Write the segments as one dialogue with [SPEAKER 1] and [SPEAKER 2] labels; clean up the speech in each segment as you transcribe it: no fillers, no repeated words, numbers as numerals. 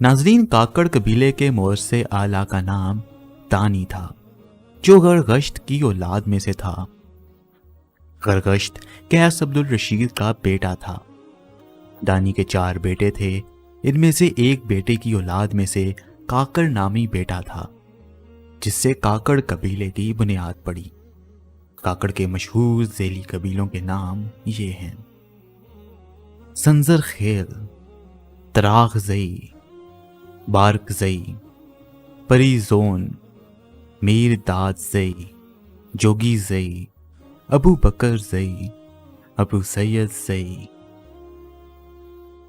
[SPEAKER 1] नाजरीन, काकड़ कबीले के मोरसे आला का नाम दानी था, जो गरगश्त की औलाद में से था। गरगश्त कैस अब्दुल रशीद का बेटा था। दानी के 4 बेटे थे। इनमें से एक बेटे की औलाद में से काकड़ नामी बेटा था, जिससे काकड़ कबीले की बुनियाद पड़ी। काकड़ के मशहूर ज़ेली कबीलों के नाम ये हैं: संजर खेल, तराग ज़ई, बारक ज़ई, परी जोन, मीर दाद ज़ई, जोगी ज़ई, अबू बकर ज़ई, अबू सैयद ज़ई।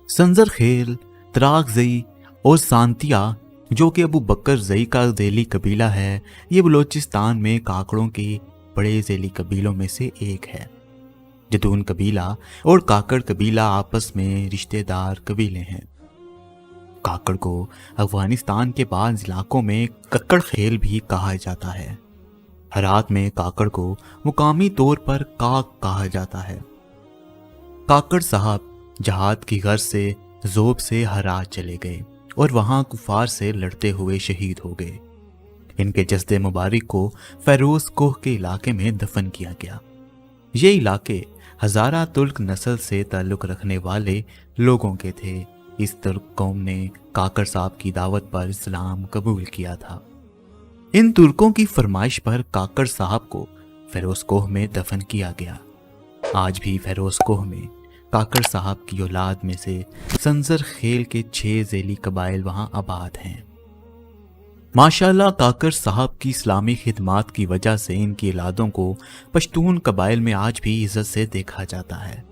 [SPEAKER 1] संजर खेल, तराग ज़ई और सांतिया, जो कि अबू बकर ज़ई का ज़ेली कबीला है, ये बलोचिस्तान में काकड़ों के बड़े ज़ेली कबीलों में से एक है। जदून कबीला और काकड़ कबीला आपस में रिश्तेदार कबीले हैं। काकड़ को अफगानिस्तान के बाद इलाकों में कक्कड़ खेल भी कहा जाता है। हरात में काकड़ को मुकामी तौर पर काक कहा जाता है। काकड़ साहब जहाद की गर्ज से ज़ोब से हरात चले गए और वहां कुफार से लड़ते हुए शहीद हो गए। इनके जस्दे मुबारक को फेरोज कोह के इलाके में दफन किया गया। ये इलाके हज़ारा तुर्क नस्ल से ताल्लुक़ रखने वाले लोगों के थे। इस तुर्क कौम ने काकड़ साहब की दावत पर इस्लाम कबूल किया था। इन तुर्कों की फरमाइश पर काकड़ साहब को फेरोज कोह में दफन किया गया। आज भी फेरोज कोह में काकड़ साहब की औलाद में से संजर खेल के 6 ज़ेली कबाइल वहां आबाद हैं। माशाअल्लाह, काकड़ साहब की इस्लामी खिदमात की वजह से इनकी औलादों को पश्तून कबाइल में आज भी इज्जत से देखा जाता है।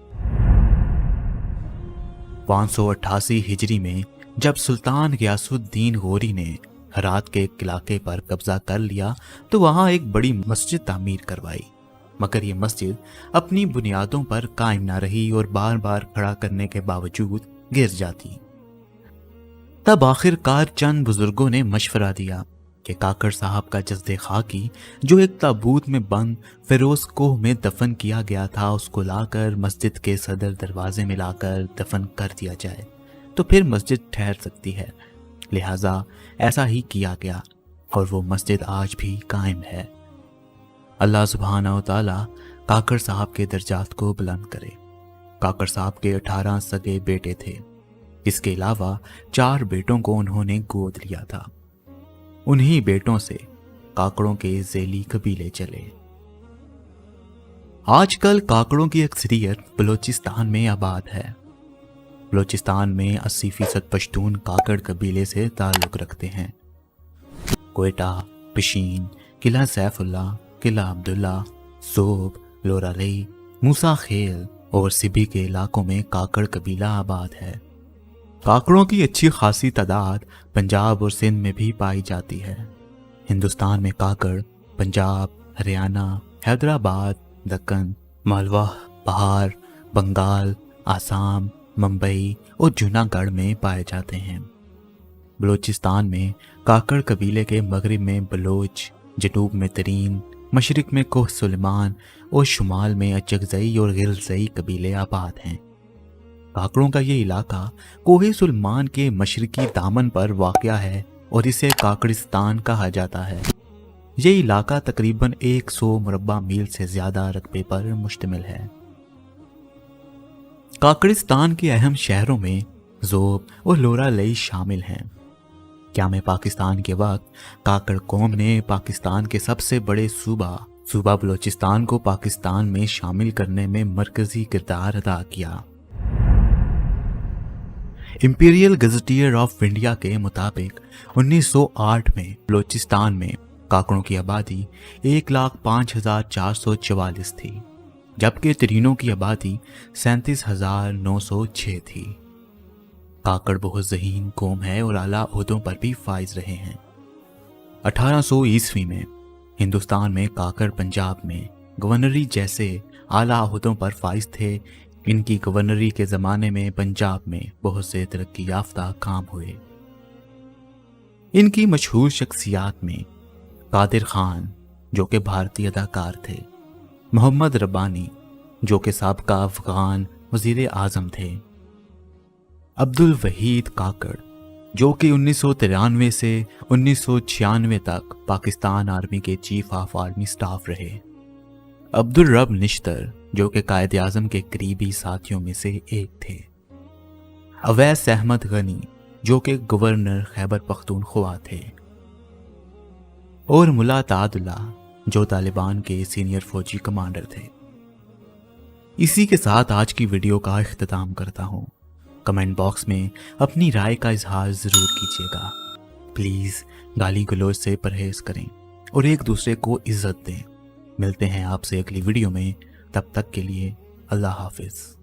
[SPEAKER 1] 588 हिजरी में जब सुल्तान गियासुद्दीन गौरी ने हरात के एक इलाके पर कब्जा कर लिया तो वहां एक बड़ी मस्जिद तामीर करवाई, मगर ये मस्जिद अपनी बुनियादों पर कायम ना रही और बार बार खड़ा करने के बावजूद गिर जाती। तब आखिरकार चंद बुजुर्गों ने मशवरा दिया कि काकड़ साहब का जस्दे खाकी, जो एक ताबूत में बंद फेरोज कोह में दफन किया गया था, उसको लाकर मस्जिद के सदर दरवाजे में लाकर दफन कर दिया जाए तो फिर मस्जिद ठहर सकती है। लिहाजा ऐसा ही किया गया और वो मस्जिद आज भी कायम है। अल्लाह सुब्हानहू व तआला काकड़ साहब के दर्जात को बुलंद करे। काकड़ साहब के 18 सगे बेटे थे। इसके अलावा 4 बेटों को उन्होंने गोद लिया था। उन्हीं बेटों से काकड़ों के ज़ेली कबीले चले। आजकल काकड़ों की अक्सरियत बलोचिस्तान में आबाद है। बलोचिस्तान में 80% पश्तून काकड़ कबीले से ताल्लुक़ रखते हैं। कोयटा, पिशीन, किला सैफुल्ला, किला अब्दुल्ला, ज़ोब, लोरालई, मूसा खेल और सिबी के इलाकों में काकड़ कबीला आबाद है। काकड़ों की अच्छी खासी तादाद पंजाब और सिंध में भी पाई जाती है। हिंदुस्तान में काकड़ पंजाब, हरियाणा, हैदराबाद, दक्कन, मालवा, बहार, बंगाल, आसाम, मुंबई और जूनागढ़ में पाए जाते हैं। बलोचिस्तान में काकड़ कबीले के मगरिब में बलोच, जनूब में तरीन, मशरिक में कोह सुलेमान और शुमाल में अचकज़ई और गिरज़ई कबीले आबाद हैं। काकड़ों का ये इलाका कोहे सुलेमान के मशरकी दामन पर वाक़या है और इसे काकड़िस्तान कहा जाता है। ये इलाका तकरीबन 100 मुरब्बा मील से ज़्यादा रकबे पर मुश्तमिल है। काकड़िस्तान के अहम शहरों में ज़ोब और लोरालई शामिल हैं। क़याम पाकिस्तान के वक्त काकड़ कौम ने पाकिस्तान के सबसे बड़े सूबा बलोचिस्तान को पाकिस्तान में शामिल करने में मरकज़ी किरदार अदा किया। इंपीरियल गज़टियर ऑफ इंडिया के मुताबिक 1908 में बलोचिस्तान में काकड़ों की आबादी 1,05,444 थी, जबकि तरीनों की आबादी 37,906 थी। काकड़ बहुत ज़हीन कौम है और आला ओहदों पर भी फाइज रहे हैं। 1800 ईस्वी में हिंदुस्तान में काकड़ पंजाब में गवर्नरी जैसे आला ओहदों पर फाइज थे। इनकी गवर्नरी के ज़माने में पंजाब में बहुत से तरक्की याफ्ता काम हुए। इनकी मशहूर शख्सियात में कादिर खान, जो कि भारतीय अदाकार थे, मोहम्मद रब्बानी, जो कि साबका अफगान वज़ीर आज़म थे, अब्दुल वहीद काकड़, जो कि 1993 से 1996 तक पाकिस्तान आर्मी के चीफ ऑफ आर्मी स्टाफ रहे। अब्दुल रब निश्तर जो कि कायद आज़म के करीबी साथियों में से एक थे। अवैस अहमद गनी जो कि गवर्नर खैबर पख्तूनख्वा थे। और मुला तादुल्लाह जो तालिबान के सीनियर फौजी कमांडर थे। इसी के साथ आज की वीडियो का इख्तिताम करता हूँ। कमेंट बॉक्स में अपनी राय का इजहार ज़रूर कीजिएगा। प्लीज़ गाली गलौज से परहेज करें और एक दूसरे को इज्जत दें। मिलते हैं आपसे अगली वीडियो में, तब तक के लिए अल्लाह हाफिज़।